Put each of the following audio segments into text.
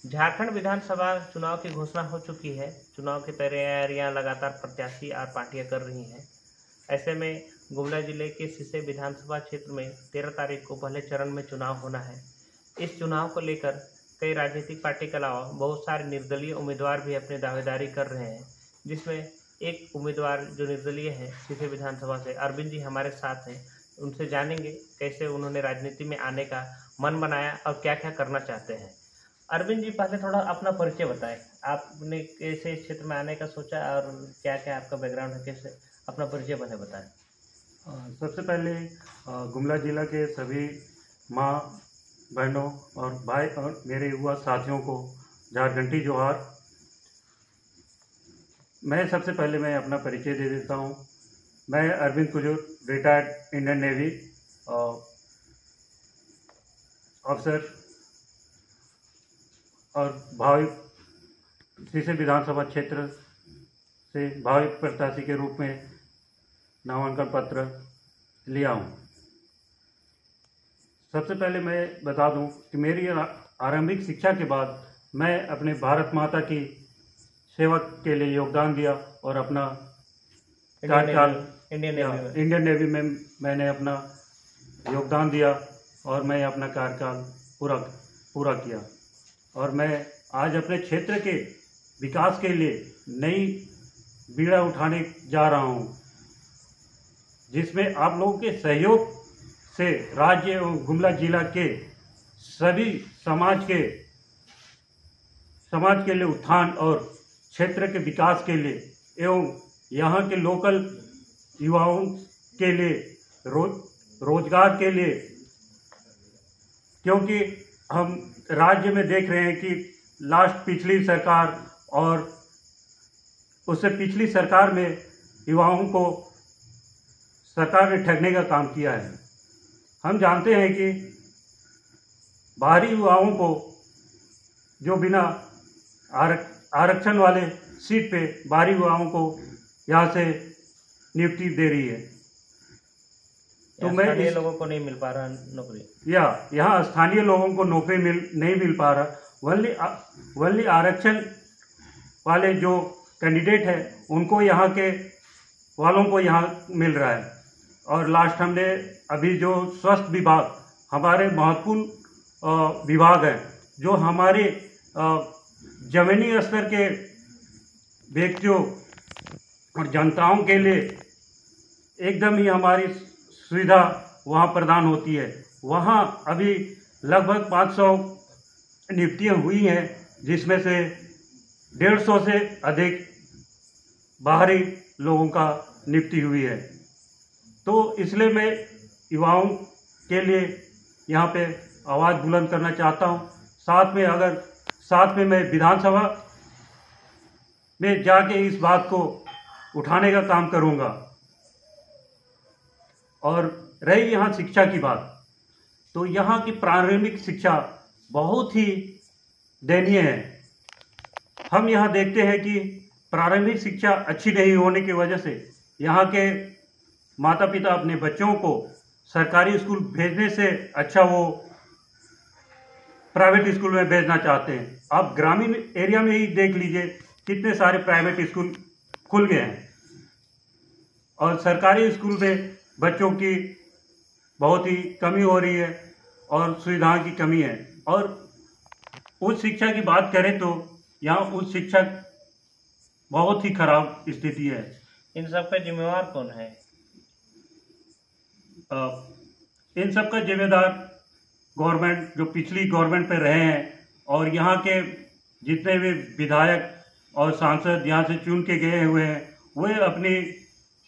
झारखंड विधानसभा चुनाव की घोषणा हो चुकी है। चुनाव की तैयारियां लगातार प्रत्याशी और पार्टियां कर रही हैं। ऐसे में गुमला जिले के सिसे विधानसभा क्षेत्र में 13 तारीख को पहले चरण में चुनाव होना है। इस चुनाव को लेकर कई राजनीतिक पार्टी के अलावा बहुत सारे निर्दलीय उम्मीदवार भी अपनी दावेदारी कर रहे हैं, जिसमें एक उम्मीदवार जो निर्दलीय है सिसे विधानसभा से, अरविंद जी हमारे साथ हैं। उनसे जानेंगे कैसे उन्होंने राजनीति में आने का मन बनाया और क्या क्या करना चाहते हैं। अरविंद जी, पहले थोड़ा अपना परिचय बताएं। आपने कैसे इस क्षेत्र में आने का सोचा और क्या क्या आपका बैकग्राउंड है, कैसे अपना परिचय पहले बताएं। सबसे पहले गुमला जिला के सभी माँ बहनों और भाई और मेरे युवा साथियों को झारखंडी जोहार। मैं अपना परिचय दे देता हूँ। मैं Arvind Kujur, retired Indian navy अफसर और भावी सिसे विधानसभा क्षेत्र से भावी प्रत्याशी के रूप में नामांकन पत्र लिया हूँ। सबसे पहले मैं बता दूं कि मेरी आरंभिक शिक्षा के बाद मैं अपने भारत माता की सेवा के लिए योगदान दिया और अपना कार्यकाल इंडियन नेवी में मैंने अपना योगदान दिया और मैं अपना कार्यकाल पूरा किया। और मैं आज अपने क्षेत्र के विकास के लिए नई बीड़ा उठाने जा रहा हूं, जिसमें आप लोगों के सहयोग से राज्य एवं गुमला जिला के सभी समाज के लिए उत्थान और क्षेत्र के विकास के लिए एवं यहाँ के लोकल युवाओं के लिए रोजगार के लिए, क्योंकि हम राज्य में देख रहे हैं कि पिछली सरकार और उससे पिछली सरकार में युवाओं को सरकार ने ठगने का काम किया है। हम जानते हैं कि बाहरी युवाओं को जो बिना आरक्षण वाले सीट पे बाहरी युवाओं को यहाँ से नियुक्ति दे रही है, तो मैं स्थानीय लोगों को नहीं मिल पा रहा नौकरी, या यहाँ स्थानीय लोगों को नौकरी नहीं मिल पा रहा। वल्ली आरक्षण वाले जो कैंडिडेट है उनको यहाँ के वालों को यहाँ मिल रहा है। और लास्ट हमने अभी जो स्वास्थ्य विभाग हमारे महत्वपूर्ण विभाग है, जो हमारे जमीनी स्तर के व्यक्तियों और जनताओं के लिए एकदम ही हमारी सुविधा वहाँ प्रदान होती है। वहाँ अभी लगभग 500 नियुक्तियाँ हुई हैं, जिसमें से 150 से अधिक बाहरी लोगों का नियुक्ति हुई है। तो इसलिए मैं युवाओं के लिए यहाँ पे आवाज़ बुलंद करना चाहता हूँ। साथ में मैं विधानसभा में जाके इस बात को उठाने का काम करूँगा। और रही यहाँ शिक्षा की बात, तो यहाँ की प्रारंभिक शिक्षा बहुत ही दयनीय है। हम यहाँ देखते हैं कि प्रारंभिक शिक्षा अच्छी नहीं होने की वजह से यहाँ के माता पिता अपने बच्चों को सरकारी स्कूल भेजने से अच्छा वो प्राइवेट स्कूल में भेजना चाहते हैं। आप ग्रामीण एरिया में ही देख लीजिए, कितने सारे प्राइवेट स्कूल खुल गए हैं और सरकारी स्कूल में बच्चों की बहुत ही कमी हो रही है और सुविधाओं की कमी है। और उच्च शिक्षा की बात करें तो यहाँ उच्च शिक्षा बहुत ही खराब स्थिति है। इन सब का जिम्मेवार कौन है? इन सब का जिम्मेदार गवर्नमेंट, जो पिछली गवर्नमेंट पे रहे हैं, और यहाँ के जितने भी विधायक और सांसद यहाँ से चुन के गए हुए हैं, वे अपनी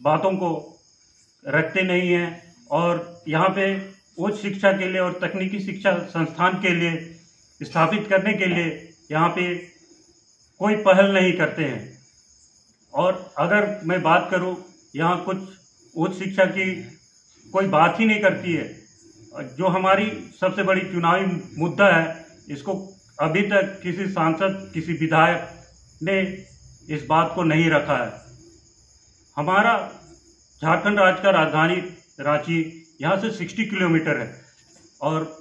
बातों को रखते नहीं हैं और यहाँ पे उच्च शिक्षा के लिए और तकनीकी शिक्षा संस्थान के लिए स्थापित करने के लिए यहाँ पे कोई पहल नहीं करते हैं। और अगर मैं बात करूँ, यहाँ कुछ उच्च शिक्षा की कोई बात ही नहीं करती है। जो हमारी सबसे बड़ी चुनावी मुद्दा है, इसको अभी तक किसी सांसद, किसी विधायक ने इस बात को नहीं रखा है। हमारा झारखंड राज्य का राजधानी रांची यहाँ से 60 किलोमीटर है, और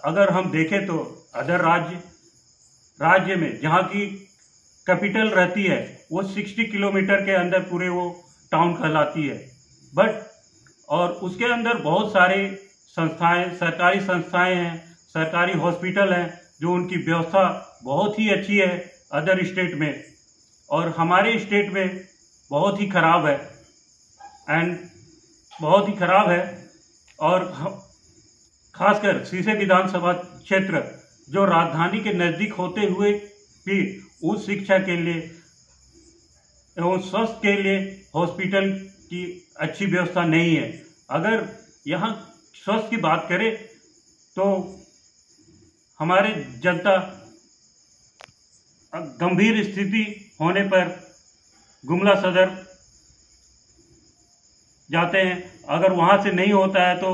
अगर हम देखें तो अदर राज्य राज्य में जहाँ की कैपिटल रहती है वो 60 किलोमीटर के अंदर पूरे वो टाउन कहलाती है। बट और उसके अंदर बहुत सारे संस्थाएं, सरकारी संस्थाएं हैं, सरकारी हॉस्पिटल हैं, जो उनकी व्यवस्था बहुत ही अच्छी है अदर स्टेट में, और हमारे स्टेट में बहुत ही खराब है बहुत ही खराब है। और खासकर सीसे विधानसभा क्षेत्र जो राजधानी के नज़दीक होते हुए भी उच्च शिक्षा के लिए एवं स्वास्थ्य के लिए हॉस्पिटल की अच्छी व्यवस्था नहीं है। अगर यहाँ स्वास्थ्य की बात करें तो हमारे जनता गंभीर स्थिति होने पर गुमला सदर जाते हैं, अगर वहाँ से नहीं होता है तो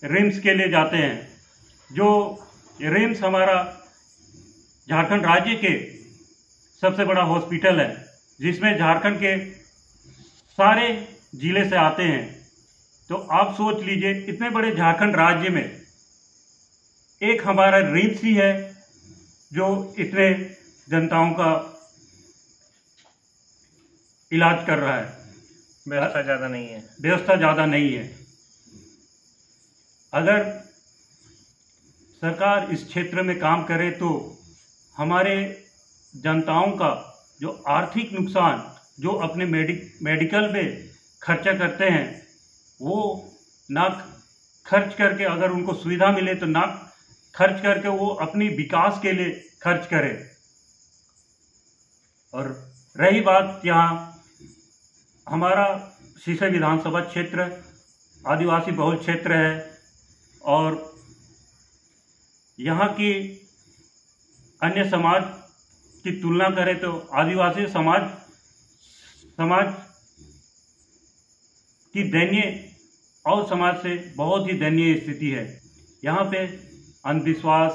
रिम्स के लिए जाते हैं। जो रिम्स हमारा झारखंड राज्य के सबसे बड़ा हॉस्पिटल है, जिसमें झारखंड के सारे जिले से आते हैं। तो आप सोच लीजिए इतने बड़े झारखंड राज्य में एक हमारा रिम्स ही है जो इतने जनताओं का इलाज कर रहा है। व्यवस्था ज़्यादा नहीं है, व्यवस्था ज़्यादा नहीं है। अगर सरकार इस क्षेत्र में काम करे तो हमारे जनताओं का जो आर्थिक नुकसान जो अपने मेडिकल में खर्चा करते हैं वो ना खर्च करके, अगर उनको सुविधा मिले तो ना खर्च करके वो अपनी विकास के लिए खर्च करें। और रही बात यहाँ हमारा सीसे विधानसभा क्षेत्र आदिवासी बहुल क्षेत्र है और यहाँ की अन्य समाज की तुलना करें तो आदिवासी समाज की दयनीय और समाज से बहुत ही दयनीय स्थिति है। यहाँ पे अंधविश्वास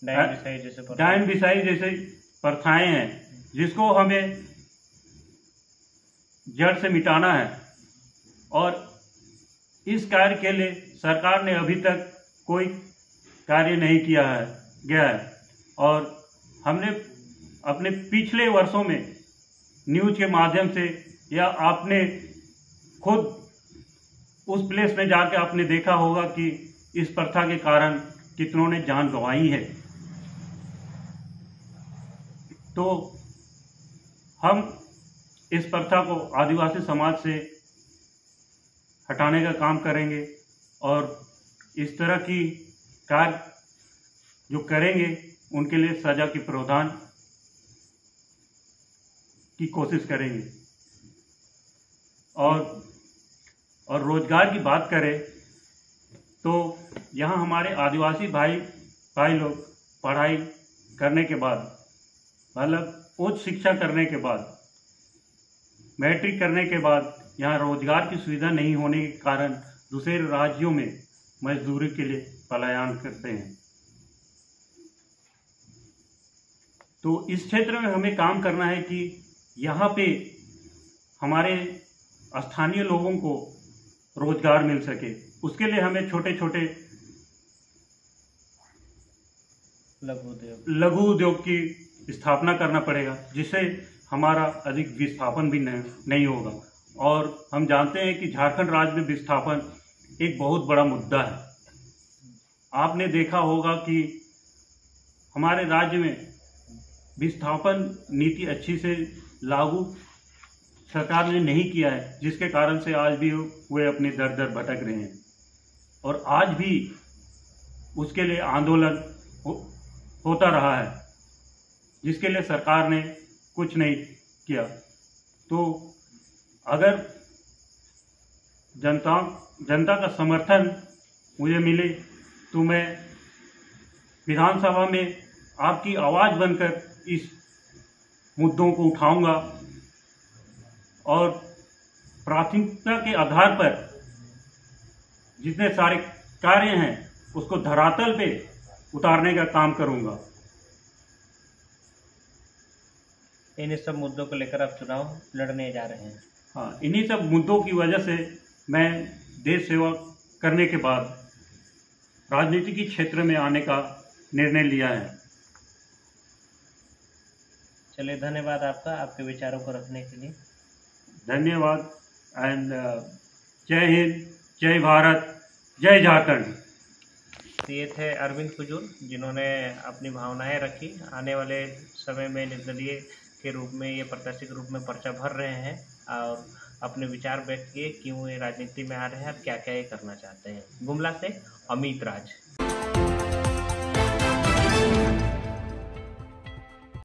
डायन बिसाई जैसे प्रथाएं हैं, जिसको हमें जड़ से मिटाना है। और इस कार्य के लिए सरकार ने अभी तक कोई कार्य नहीं किया गया है। और हमने अपने पिछले वर्षों में न्यूज के माध्यम से या आपने खुद उस प्लेस में जाके आपने देखा होगा कि इस प्रथा के कारण कितनों ने जान गंवाई है। तो हम इस प्रथा को आदिवासी समाज से हटाने का काम करेंगे और इस तरह की कार्य जो करेंगे उनके लिए सजा की प्रावधान की कोशिश करेंगे। और रोजगार की बात करें तो यहाँ हमारे आदिवासी भाई लोग पढ़ाई करने के बाद, मतलब उच्च शिक्षा करने के बाद, मैट्रिक करने के बाद यहाँ रोजगार की सुविधा नहीं होने के कारण दूसरे राज्यों में मजदूरी के लिए पलायन करते हैं। तो इस क्षेत्र में हमें काम करना है कि यहाँ पे हमारे स्थानीय लोगों को रोजगार मिल सके। उसके लिए हमें छोटे छोटे लघु उद्योग की स्थापना करना पड़ेगा, जिससे हमारा अधिक विस्थापन भी नहीं होगा। और हम जानते हैं कि झारखंड राज्य में विस्थापन एक बहुत बड़ा मुद्दा है। आपने देखा होगा कि हमारे राज्य में विस्थापन नीति अच्छी से लागू सरकार ने नहीं किया है, जिसके कारण से आज भी वे अपनी दर दर भटक रहे हैं। और आज भी उसके लिए आंदोलन होता रहा है, जिसके लिए सरकार ने कुछ नहीं किया। तो अगर जनता का समर्थन मुझे मिले तो मैं विधानसभा में आपकी आवाज़ बनकर इस मुद्दों को उठाऊंगा और प्राथमिकता के आधार पर जितने सारे कार्य हैं उसको धरातल पे उतारने का काम करूंगा। इन सब मुद्दों को लेकर आप चुनाव लड़ने जा रहे हैं? हाँ, इन्हीं सब मुद्दों की वजह से मैं देश सेवा करने के बाद राजनीति के क्षेत्र में आने का निर्णय लिया है। चलिए, धन्यवाद आपका, आपके विचारों को रखने के लिए। धन्यवाद एंड जय हिंद, जय भारत, जय झारखंड। ये थे अरविंद कुजूर, जिन्होंने अपनी भावनाएं रखी। आने वाले समय में निर्दलीय के रूप में, ये प्रत्याशी के रूप में पर्चा भर रहे हैं और अपने विचार व्यक्त किए, क्यों ये राजनीति में आ रहे हैं और क्या क्या ये करना चाहते हैं। गुमला से अमित राज।